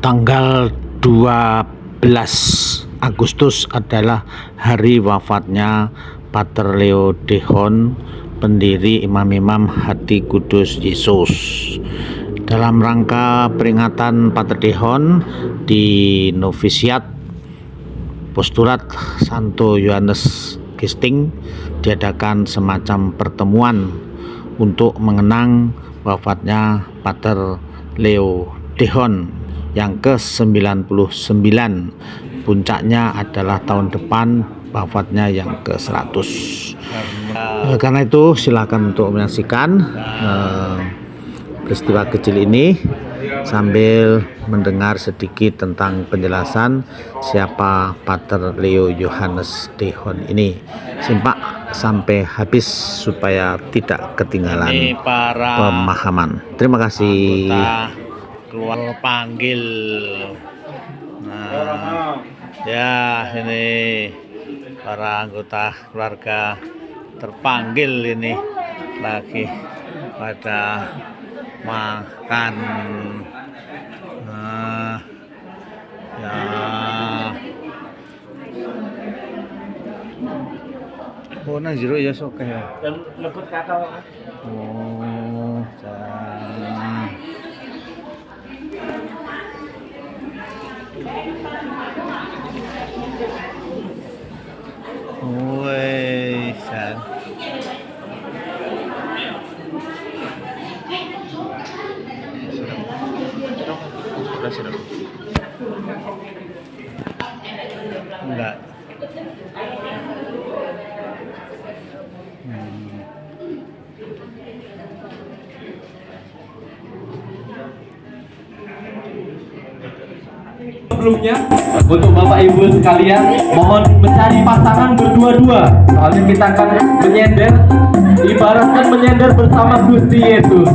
Tanggal 12 Agustus adalah hari wafatnya Pater Leo Dehon, pendiri Imam-Imam Hati Kudus Yesus. Dalam rangka peringatan Pater Dehon di novisiat Postulat Santo Yohanes Gisting diadakan semacam pertemuan untuk mengenang wafatnya Pater Leo Dehon yang ke-99. Puncaknya adalah tahun depan wafatnya yang ke-100. Karena itu silakan untuk menyaksikan peristiwa kecil ini sambil mendengar sedikit tentang penjelasan siapa Pater Leo Yohanes Dehon ini. Simak sampai habis supaya tidak ketinggalan pemahaman. Terima kasih. Keluar panggil. Nah, ya ini para anggota keluarga terpanggil ini lagi pada makan. Ya. Oh, nang jero ya sok ya. Lebut kata. Oh, jangan. Woi, san. Sudah. Enggak. Sebelumnya untuk Bapak Ibu sekalian mohon mencari pasangan berdua-dua, soalnya kita akan menyender, ibaratkan menyender bersama Gusti Yesus.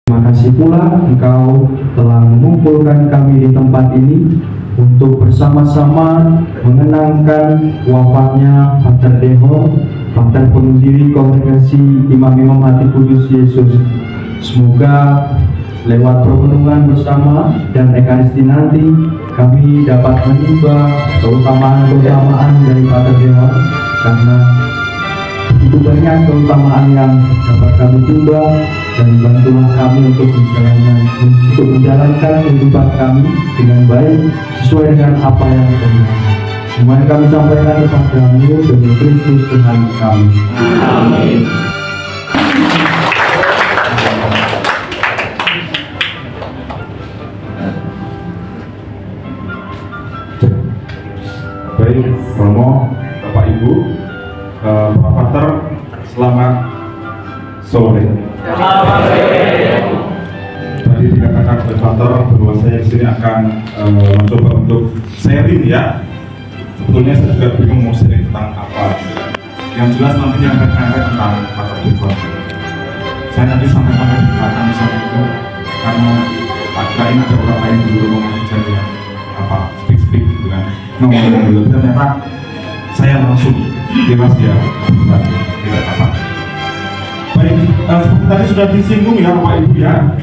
Terima kasih pula Engkau telah mengumpulkan kami di tempat ini untuk bersama-sama mengenangkan wafatnya Pater Dehon, Pater pendiri Kongregasi Imam-Imam Hati Kudus Yesus. Semoga lewat permenungan bersama dan Ekaristi nanti kami dapat menimba keutamaan-keutamaan dari Pater Dehon, karena begitu banyak keutamaan yang dapat kami tunda, dan bantulah kami untuk menjalankan kehidupan kami dengan baik sesuai dengan apa yang kami mau. Semua yang kami sampaikan kepadamu demi Kristus Tuhan kami. Amin. Baik, Romo, Bapak Ibu, Pak Pater, selamat sore. Tadi dikatakan oleh Pater bahwa saya di sini akan mencoba untuk sharing ya. Sebetulnya saya juga bingung mau sharing tentang apa. Yang jelas nanti yang akan ngangkat tentang Pater Dikon. Saya nanti sampai-sampai di belakang misalnya itu karena kirain ada orang lain dulu ngomong jadi apa speak gitu kan. Ngomong dulu ternyata saya langsung bebas ya, tidak apa. Baik, seperti tadi sudah disinggung ya Bapak Ibu ya,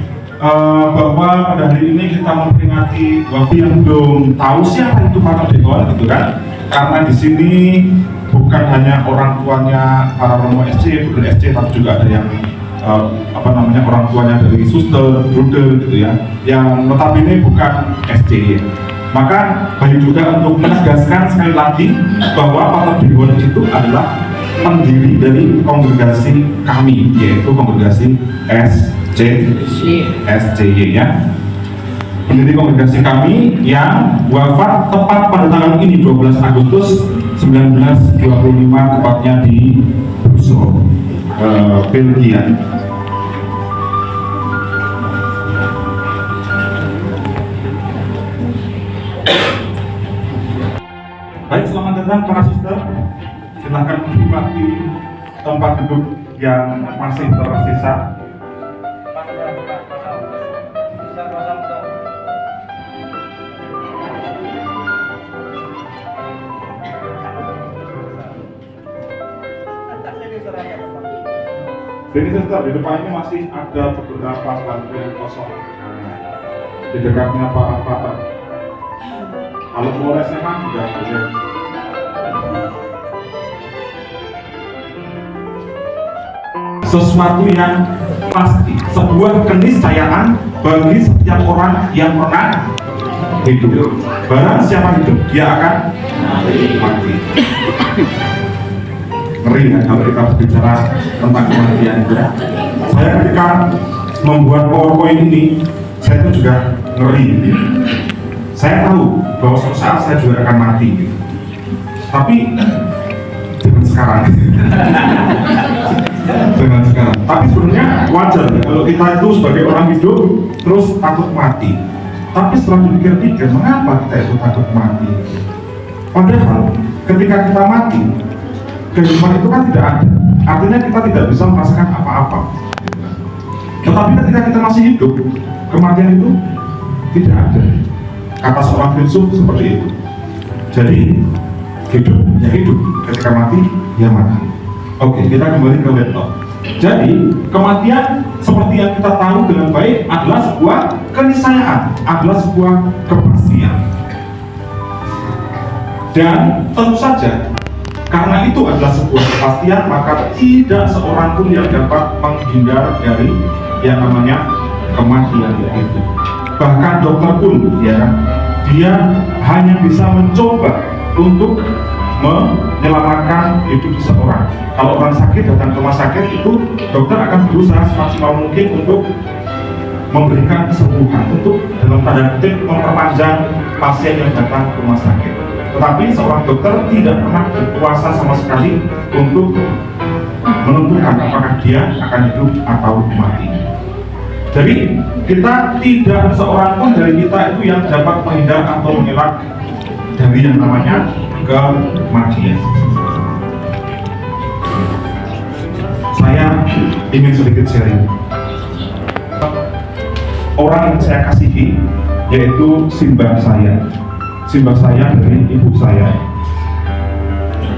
bahwa pada hari ini kita memperingati bagi yang belum tahu siapa itu Pater Dikon gitu kan. Karena di sini bukan hanya orang tuanya para Romo SC, Bruder SC, tapi juga ada yang orang tuanya dari suster, bruder gitu ya, yang notabene bukan SC. Maka baik juga untuk menegaskan sekali lagi bahwa Pater Dikon itu adalah pendiri dari kongregasi kami, yaitu kongregasi SCY ya. Pendiri kongregasi kami yang wafat tepat pada tanggal ini 12 Agustus 1925 tepatnya di Brussels, Belgia. Baik, selamat datang para suster. Silakan menikmati tempat duduk yang masih tersisa. Jadi suster, di depan ini masih ada beberapa bangku yang kosong. Di dekatnya para pater. Kalau boleh sehat juga boleh. Sesuatu yang pasti, sebuah keniscayaan bagi setiap orang yang pernah hidup. Barang siapa hidup, dia akan mati. Ngeri ya kalau kita berbicara tentang kematian ya. Saya ketika membuat PowerPoint ini, saya itu juga ngeri. Saya tahu bahwa suatu saat saya juga akan mati. Tapi jangan sekarang. Jangan sekarang. Tapi sebenarnya wajar ya, kalau kita itu sebagai orang hidup terus takut mati. Tapi setelah dipikir-pikir, mengapa kita itu takut mati? Padahal ketika kita mati, kehidupan itu kan tidak ada. Artinya kita tidak bisa merasakan apa-apa. Tetapi ketika kita masih hidup, kematian itu tidak ada. Kata seorang filsuf seperti itu. Jadi hidup ya hidup, ketika mati ya mati. Oke, kita kembali ke laptop. Jadi kematian seperti yang kita tahu dengan baik adalah sebuah keniscayaan, adalah sebuah kepastian. Dan tentu saja karena itu adalah sebuah kepastian, maka tidak seorang pun yang dapat menghindar dari yang namanya kematian itu. Bahkan dokter pun, ya kan, dia hanya bisa mencoba untuk menyelamatkan hidup seseorang. Kalau orang sakit datang ke rumah sakit itu, dokter akan berusaha semaksimal mungkin untuk memberikan kesembuhan, untuk dalam tanda kutip memperpanjang pasien yang datang ke rumah sakit. Tetapi seorang dokter tidak pernah berkuasa sama sekali untuk menentukan apakah dia akan hidup atau mati. Jadi kita tidak seorang pun dari kita itu yang dapat menghindar atau mengelak dari yang namanya kematian. Saya ingin sedikit sharing. Orang yang saya kasihi yaitu simbah saya dari ibu saya,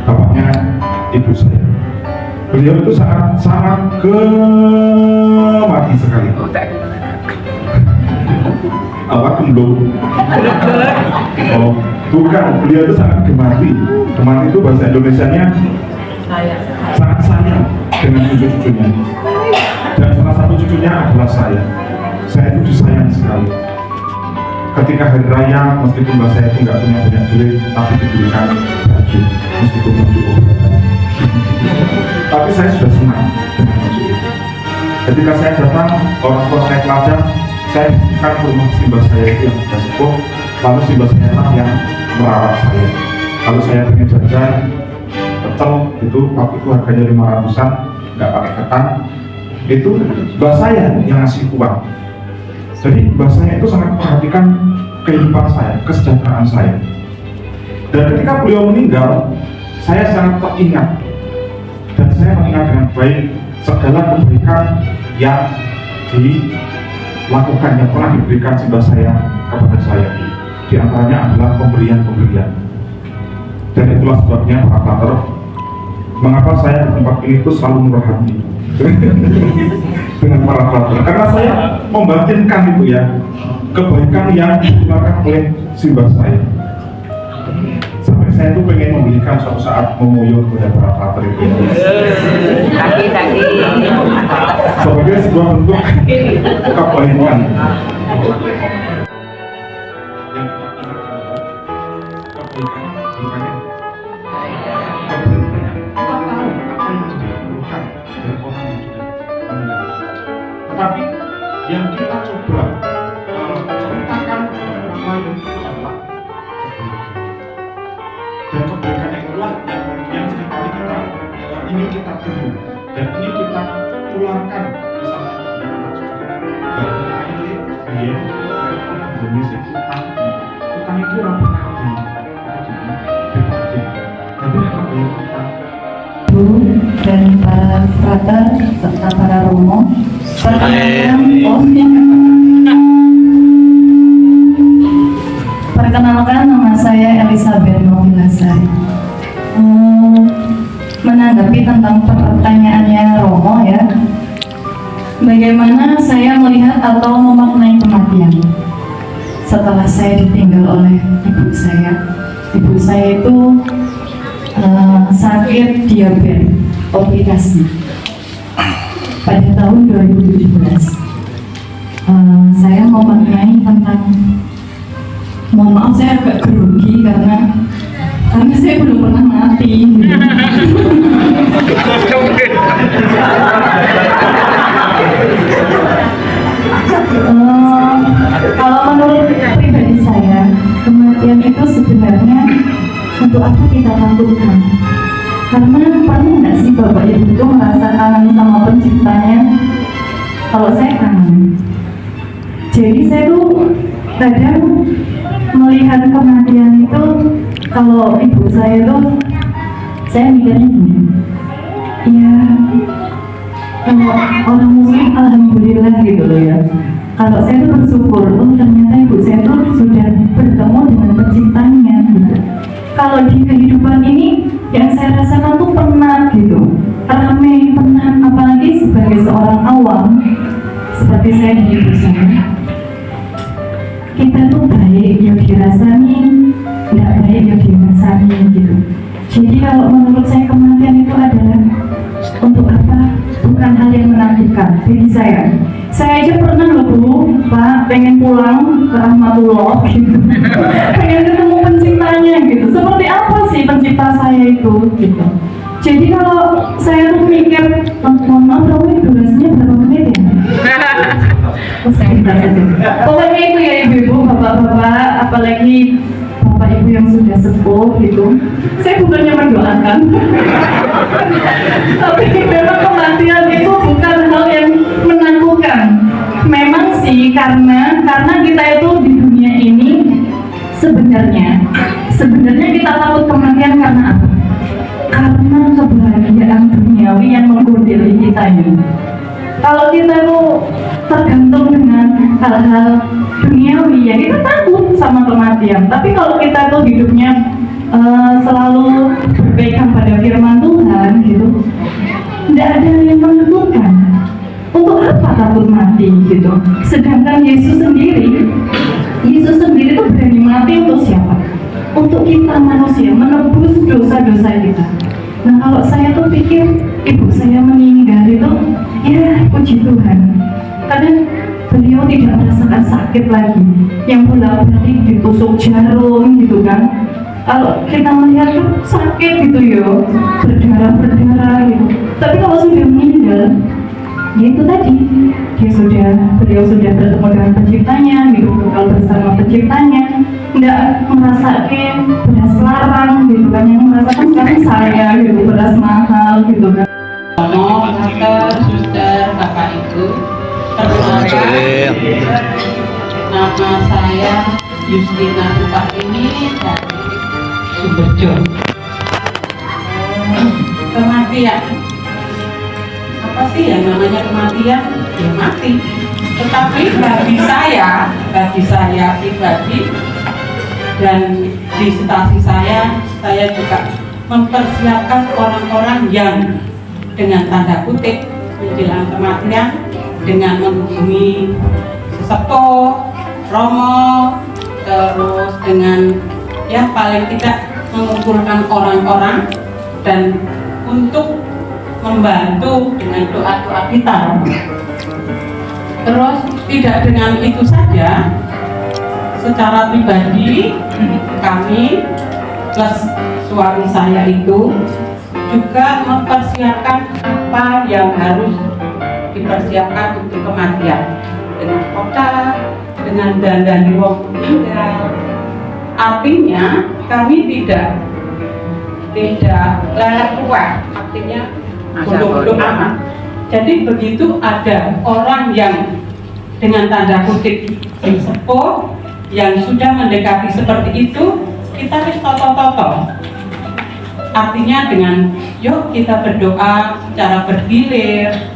bapaknya ibu saya. Beliau itu sangat mati sekali. Apa gemblung? Oh, bukan. Beliau itu sangat gemati. Gemati itu bahasa Indonesianya sangat sayang dengan cucu-cucunya. Dan salah satu cucunya adalah saya. Saya itu disayang sekali. Ketika hari raya, meskipun mbak saya itu nggak punya banyak duit, tapi diberikan baju, meskipun baju obatan. Tapi saya sudah senang dengan baju itu. Ketika saya datang, orang tua saya pelajar, saya berikan ke rumah simbah saya itu yang sudah sepuh, lalu simbah saya lah yang merawat saya. Kalau saya pengen jajan, pecel itu waktu itu harganya 500-an, nggak pakai ketan, itu mbak saya yang ngasih uang. Jadi mbak saya itu sangat memperhatikan kehidupan saya, kesejahteraan saya. Dan ketika beliau meninggal, saya sangat teringat, dan saya mengingat dengan baik segala kebaikan yang dilakukan, yang pernah diberikan simbah saya kepada saya. Di antaranya adalah pemberian-pemberian. Dan itulah sebabnya para pater, mengapa saya di tempat ini itu selalu murah hati dengan para pater, karena saya membatinkan itu ya, kebaikan yang dilakukan oleh simbah saya. Sampai saya tuh pengen memberikan suatu saat memoyo kepada para pater itu sebagai sebuah bentuk kebaikan. Yang kita ingat adalah kebaikan tapi yang kita coba ceritakan kepada orang lain itu adalah kebaikan. Dan kebaikan itulah yang kemudian seringkali kita ingin kita tiru dan ingin kita tularkan bersama dengan kita juga. Dan ini dia Indonesia utang itu orang berbagi, tapi yang kebaikan kita dan para frater serta para romo. Perkenalkan, nama saya Elizabeth Novilasari. Menanggapi tentang pertanyaannya Romo ya, bagaimana saya melihat atau memaknai kematian setelah saya ditinggal oleh ibu saya. Ibu saya itu sakit diabetes obligasi pada tahun 2017. Saya memaknai tentang, mohon maaf saya agak grogi karena saya belum pernah mati. Kalau menurut pribadi saya, kematian itu sebenarnya untuk apa kita takutkan? Karena pernah nggak sih Bapak Ibu itu merasa kangen sama penciptanya? Kalau saya kangen. Jadi saya tuh kadang melihat kematian itu, kalau ibu saya tuh, saya mikirnya gini, ya kalau orang muslim alhamdulillah gitu loh ya. Kalau saya tuh bersyukur, oh ternyata ibu saya tuh sudah bertemu dengan penciptanya gitu. Kalau di kehidupan ini yang saya rasakan tuh penat gitu, ramai, penat, apalagi sebagai seorang awam seperti saya di ibu saya. Kita tuh baik yang dirasani, tidak baik yang dirasani gitu. Jadi kalau menurut saya kematian itu adalah untuk apa? Bukan hal yang menakutkan bagi saya. Saya aja pernah loh Pak, pengen pulang ke rahmatullah gitu. Pengen ketemu penciptanya gitu. Seperti apa sih pencipta saya itu gitu. Jadi kalau saya tuh mikir, mohon maaf tapi durasinya berapa menit ya? Pokoknya itu ya ibu-ibu, bapak-bapak, apalagi bapak ibu yang sudah sepuh gitu. Saya bukannya mendoakan, tapi memang kematian itu bukan hal yang menakutkan. Memang sih karena kita itu di dunia ini sebenarnya kita takut kematian karena apa? Karena kebahagiaan duniawi yang menggodeli kita ini. Kalau kita itu tergantung dengan hal-hal duniawi ya kita takut sama kematian. Tapi kalau kita tuh hidupnya selalu berpegang pada firman Tuhan gitu, tidak ada yang menentukan untuk apa takut mati gitu. Sedangkan Yesus sendiri tuh berani mati untuk siapa? Untuk kita manusia, menebus dosa-dosa kita. Nah Kalau saya tuh pikir ibu saya meninggal itu, ya puji Tuhan, karena beliau tidak merasakan sakit lagi, yang bolak-balik ditusuk jarum gitu kan. Kalau kita melihat tuh sakit gitu ya, berdarah gitu. Tapi kalau sudah meninggal, ya itu tadi, beliau sudah bertemu dengan penciptanya, gitu, bekal bersama penciptanya, nggak merasakan beras larang gitu kan, yang merasakan sekarang saya gitu, beras mahal gitu kan. Tante, suster, bapak ibu, perkenalkan, nama saya Justina Supatini dari Sumberjo. Kematian, apa sih yang namanya kematian? Ya mati. Tetapi bagi saya pribadi dan di stasi saya juga mempersiapkan orang-orang yang dengan tanda kutip menjelang kematian dengan menghubungi sesepuh, romo, terus dengan ya paling tidak mengumpulkan orang-orang dan untuk membantu dengan doa-doa kita. Terus tidak dengan itu saja, secara pribadi kami plus suami saya itu juga mempersiapkan apa yang harus dipersiapkan untuk kematian, dengan kota, dengan dandani wong meninggal. Artinya kami tidak lelet kuat, artinya bodoh-bodoh amat. Jadi begitu ada orang yang dengan tanda kutip sepuh yang sudah mendekati seperti itu, kita harus toto-toto. Artinya dengan yuk kita berdoa secara bergilir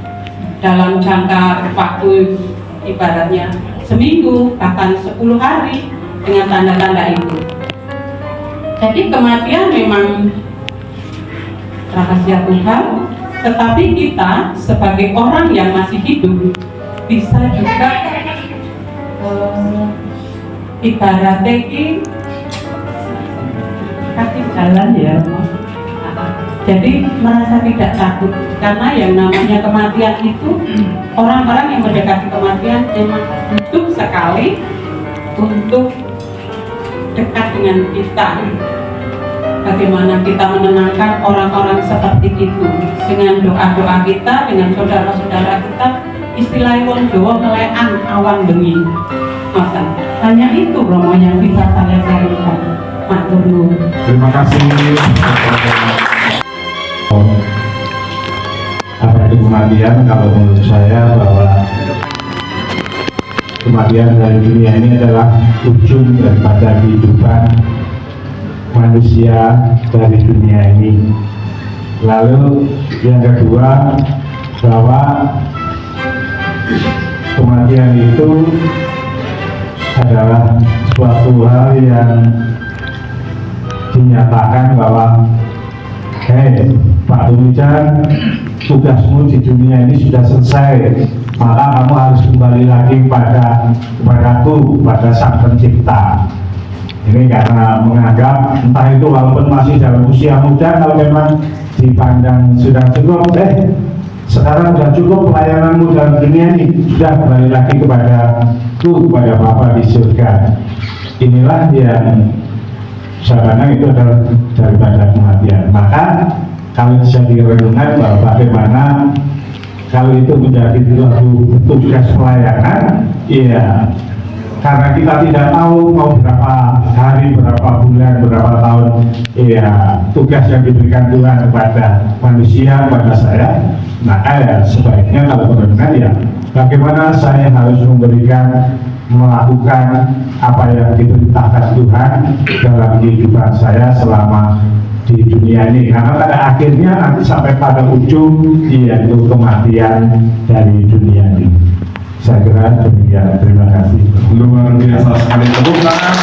dalam jangka waktu ibaratnya seminggu bahkan 10 hari dengan tanda-tanda itu. Jadi kematian memang rahasia Tuhan, tetapi kita sebagai orang yang masih hidup bisa juga ibaratnya kasih jalan ya. Jadi merasa tidak takut karena yang namanya kematian itu orang-orang yang mendekati kematian memang butuh sekali untuk dekat dengan kita. Bagaimana kita menenangkan orang-orang seperti itu dengan doa-doa kita, dengan saudara-saudara kita, istilah wong Jawa melekan awan bengi. Masa hanya itu Romo yang bisa saya sharingkan. Matur nuwun. Terima kasih. Apa itu kematian? Kalau menurut saya bahwa kematian dari dunia ini adalah ujung daripada kehidupan manusia dari dunia ini. Lalu yang kedua, bahwa kematian itu adalah suatu hal yang dinyatakan bahwa Pak Tumijan, tugasmu di dunia ini sudah selesai, maka kamu harus kembali lagi kepadaku, pada Sang Pencipta. Ini karena menganggap entah itu walaupun masih dalam usia muda, kalau memang dipandang sudah cukup, sekarang sudah cukup pelayananmu dalam dunia ini, sudah kembali lagi kepada Bapa di surga. Inilah yang sebenarnya itu adalah daripada kematian. Maka kalau bisa direnungkan bahwa bagaimana kalau itu menjadi suatu tugas pelayanan, ya karena kita tidak tahu mau berapa hari, berapa bulan, berapa tahun, ya tugas yang diberikan Tuhan kepada manusia, kepada saya, maka ya sebaiknya kalau benar ya bagaimana saya harus melakukan apa yang diperintahkan Tuhan dalam kehidupan saya selama di dunia ini, karena pada akhirnya nanti sampai pada ujung yaitu kematian dari dunia ini. Saya kira demikian. Terima kasih. Luar biasa sekali, tepuk tangan.